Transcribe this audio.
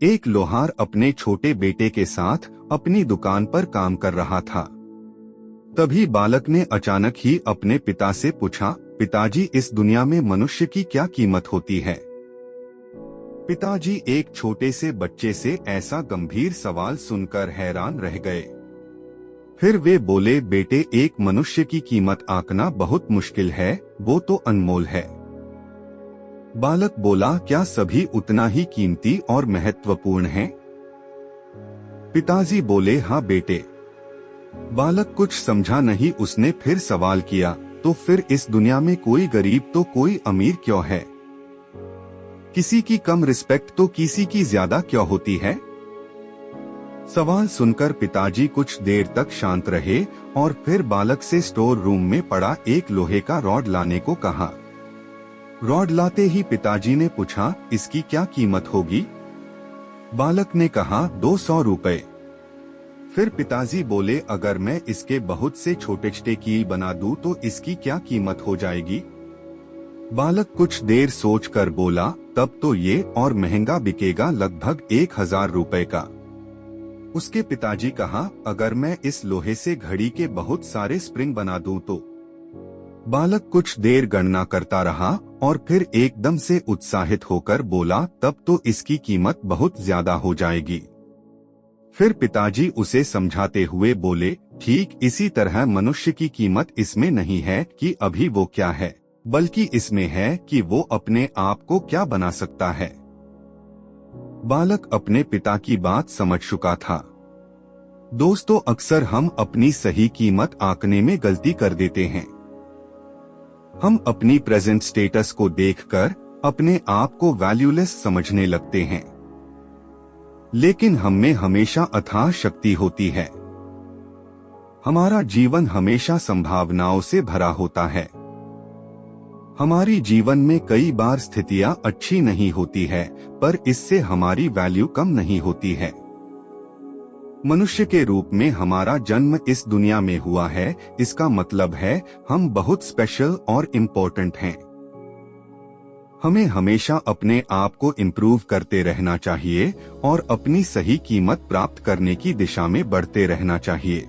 एक लोहार अपने छोटे बेटे के साथ अपनी दुकान पर काम कर रहा था। तभी बालक ने अचानक ही अपने पिता से पूछा, पिताजी, इस दुनिया में मनुष्य की क्या कीमत होती है? पिताजी एक छोटे से बच्चे से ऐसा गंभीर सवाल सुनकर हैरान रह गए। फिर वे बोले, बेटे, एक मनुष्य की कीमत आंकना बहुत मुश्किल है, वो तो अनमोल है। बालक बोला, क्या सभी उतना ही कीमती और महत्वपूर्ण हैं? पिताजी बोले, हाँ बेटे। बालक कुछ समझा नहीं। उसने फिर सवाल किया, तो फिर इस दुनिया में कोई गरीब तो कोई अमीर क्यों है? किसी की कम रिस्पेक्ट तो किसी की ज्यादा क्यों होती है? सवाल सुनकर पिताजी कुछ देर तक शांत रहे और फिर बालक से स्टोर रूम में पड़ा एक लोहे का रॉड लाने को कहा। रॉड लाते ही पिताजी ने पूछा, इसकी क्या कीमत होगी? बालक ने कहा, 200 रुपए। फिर पिताजी बोले, अगर मैं इसके बहुत से छोटे छोटे कील बना दूं तो इसकी क्या कीमत हो जाएगी? बालक कुछ देर सोचकर बोला, तब तो ये और महंगा बिकेगा, लगभग 1000 रुपए का। उसके पिताजी कहा, अगर मैं इस लोहे से घड़ी के बहुत सारे स्प्रिंग बना दूं तो? बालक कुछ देर गणना करता रहा और फिर एकदम से उत्साहित होकर बोला, तब तो इसकी कीमत बहुत ज्यादा हो जाएगी। फिर पिताजी उसे समझाते हुए बोले, ठीक इसी तरह मनुष्य की कीमत इसमें नहीं है कि अभी वो क्या है, बल्कि इसमें है कि वो अपने आप को क्या बना सकता है। बालक अपने पिता की बात समझ चुका था। दोस्तों, अक्सर हम अपनी सही कीमत आंकने में गलती कर देते हैं। हम अपनी प्रेजेंट स्टेटस को देखकर अपने आप को वैल्यूलेस समझने लगते हैं, लेकिन हम में हमेशा अथाह शक्ति होती है। हमारा जीवन हमेशा संभावनाओं से भरा होता है। हमारी जीवन में कई बार स्थितियां अच्छी नहीं होती है, पर इससे हमारी वैल्यू कम नहीं होती है। मनुष्य के रूप में हमारा जन्म इस दुनिया में हुआ है, इसका मतलब है हम बहुत स्पेशल और इम्पोर्टेंट हैं। हमें हमेशा अपने आप को इम्प्रूव करते रहना चाहिए और अपनी सही कीमत प्राप्त करने की दिशा में बढ़ते रहना चाहिए।